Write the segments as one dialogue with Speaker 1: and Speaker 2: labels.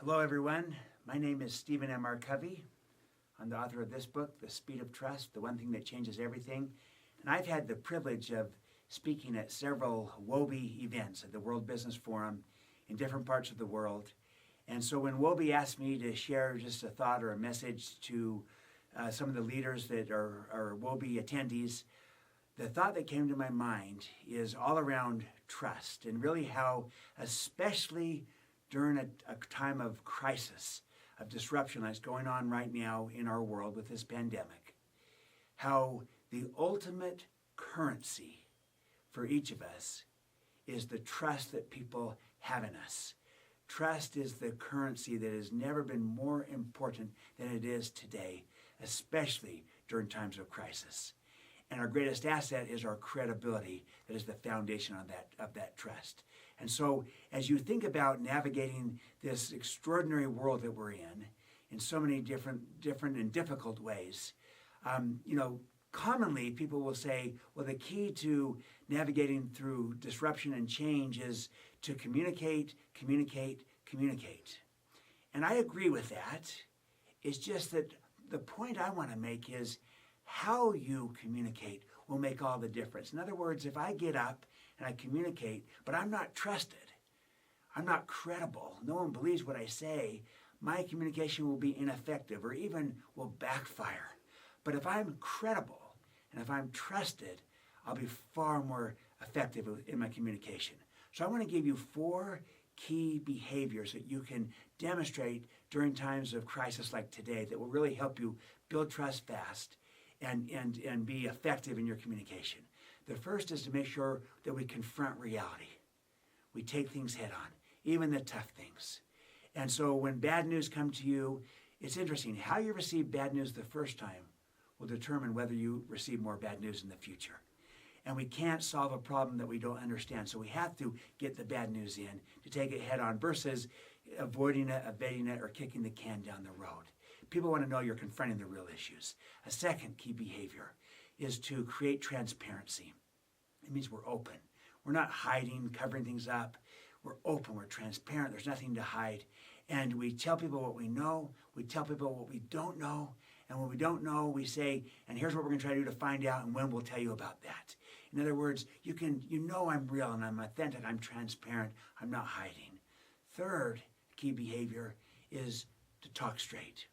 Speaker 1: Hello, everyone. My name is Stephen M.R. Covey. I'm the author of this book, The Speed of Trust, The One Thing That Changes Everything. And I've had the privilege of speaking at several WOBI events at the World Business Forum in different parts of the world. And so when WOBI asked me to share just a thought or a message to some of the leaders that are WOBI attendees, the thought that came to my mind is all around trust and really how, especially during a time of crisis, of disruption that's going on right now in our world with this pandemic, how the ultimate currency for each of us is the trust that people have in us. Trust is the currency that has never been more important than it is today, especially during times of crisis. And our greatest asset is our credibility that is the foundation of that trust. And so as you think about navigating this extraordinary world that we're in so many different and difficult ways, commonly people will say, well, the key to navigating through disruption and change is to communicate. And I agree with that. It's just that the point I want to make is how you communicate will make all the difference. In other words, if I get up and I communicate, but I'm not trusted, I'm not credible, no one believes what I say, my communication will be ineffective or even will backfire. But if I'm credible and if I'm trusted, I'll be far more effective in my communication. So I want to give you 4 key behaviors that you can demonstrate during times of crisis like today that will really help you build trust fast and be effective in your communication. The first is to make sure that we confront reality. We take things head on, even the tough things. And so when bad news comes to you, it's interesting. How you receive bad news the first time will determine whether you receive more bad news in the future. And we can't solve a problem that we don't understand. So we have to get the bad news in to take it head on versus avoiding it, evading it, or kicking the can down the road. People want to know you're confronting the real issues. A second key behavior is to create transparency. It means we're open. We're not hiding, covering things up. We're open, we're transparent, there's nothing to hide. And we tell people what we know, we tell people what we don't know, and when we don't know, we say, and here's what we're going to try to do to find out, and when we'll tell you about that. In other words, you know I'm real and I'm authentic, I'm transparent, I'm not hiding. Third key behavior is to talk straight,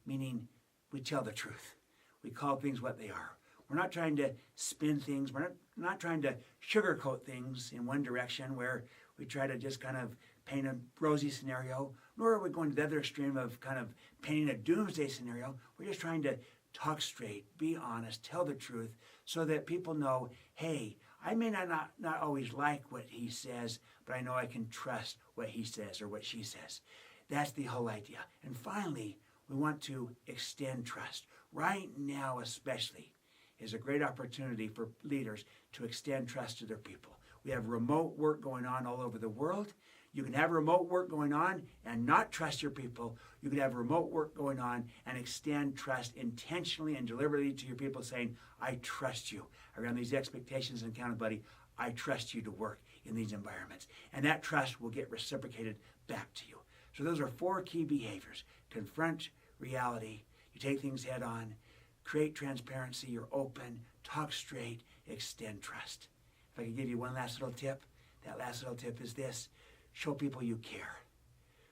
Speaker 1: meaning we tell the truth. We call things what they are. We're not trying to spin things. We're not trying to sugarcoat things in one direction where we try to just kind of paint a rosy scenario, nor are we going to the other extreme of kind of painting a doomsday scenario. We're just trying to talk straight, be honest, tell the truth so that people know, hey, I may not always like what he says, but I know I can trust what he says or what she says. That's the whole idea. And finally, we want to extend trust. Right now especially is a great opportunity for leaders to extend trust to their people. We have remote work going on all over the world. You can have remote work going on and not trust your people. You can have remote work going on and extend trust intentionally and deliberately to your people saying, I trust you around these expectations and accountability. I trust you to work in these environments. And that trust will get reciprocated back to you. So those are 4 key behaviors. Confront reality. You take things head on. Create transparency. You're open. Talk straight. Extend trust. If I could give you one last little tip, that last little tip is this. Show people you care.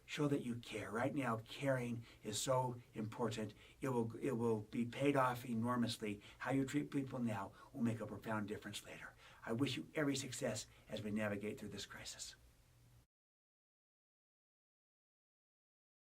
Speaker 1: Show that you care. Right now, caring is so important. It will be paid off enormously. How you treat people now will make a profound difference later. I wish you every success as we navigate through this crisis.